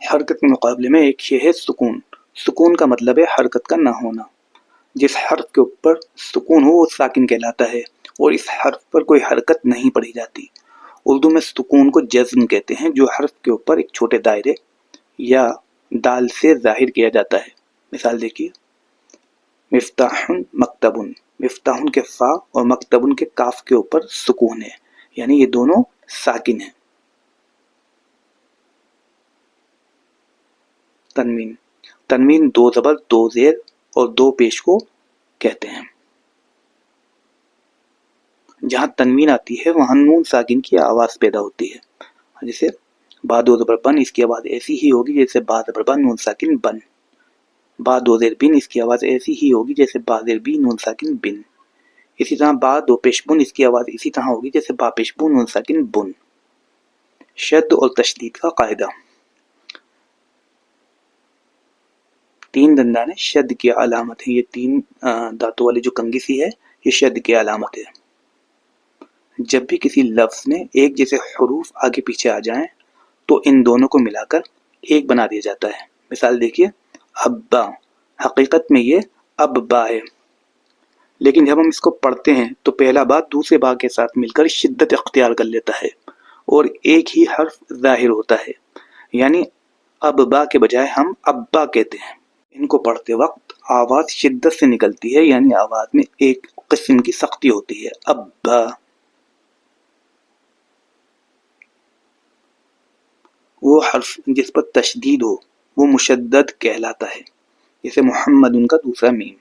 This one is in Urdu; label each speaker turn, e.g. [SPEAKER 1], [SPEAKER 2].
[SPEAKER 1] حرکت کے مقابلے میں ایک یہ ہے سکون. سکون کا مطلب ہے حرکت کا نہ ہونا. جس حرف کے اوپر سکون ہو وہ ساکن کہلاتا ہے، اور اس حرف پر کوئی حرکت نہیں پڑھی جاتی. اردو میں سکون کو جزم کہتے ہیں، جو حرف کے اوپر ایک چھوٹے دائرے یا دال سے ظاہر کیا جاتا ہے. مثال دیکھیے، مفتاح مکتب. مفتاح کے فا اور مکتب کے کاف کے اوپر سکون ہے، یعنی یہ دونوں ساکن ہیں. تنوین. تنوین دو زبر، دو زیر اور دو پیش کو کہتے ہیں. جہاں تنوین آتی ہے وہاں نون ساکن کی آواز پیدا ہوتی ہے. جیسے با دو زبر بن، اس کی آواز ایسی ہی ہوگی جیسے با زبر بن نون ساکن بن. با دو زیر بن، اس کی آواز ایسی ہی ہوگی جیسے با زیر بی نون ساکن بن. اسی طرح با دو پیش بن، اس کی آواز اسی طرح ہوگی جیسے با پیش بن نون ساکن بن. شد اور تشدید کا قاعدہ. تین دندانے شد کی علامت ہے. یہ تین دانتوں والی جو کنگھی سی ہے یہ شد کی علامت ہے. جب بھی کسی لفظ میں ایک جیسے حروف آگے پیچھے آ جائیں تو ان دونوں کو ملا کر ایک بنا دیا جاتا ہے. مثال دیکھیے، ابا. حقیقت میں یہ اب با ہے، لیکن جب ہم اس کو پڑھتے ہیں تو پہلا با دوسرے با کے ساتھ مل کر شدت اختیار کر لیتا ہے اور ایک ہی حرف ظاہر ہوتا ہے، یعنی اب با کے بجائے ہم ابا کہتے ہیں. ان کو پڑھتے وقت آواز شدت سے نکلتی ہے، یعنی آواز میں ایک قسم کی سختی ہوتی ہے. ابا. وہ حرف جس پر تشدید ہو وہ مشدد کہلاتا ہے، جیسے محمد ان کا دوسرا میم.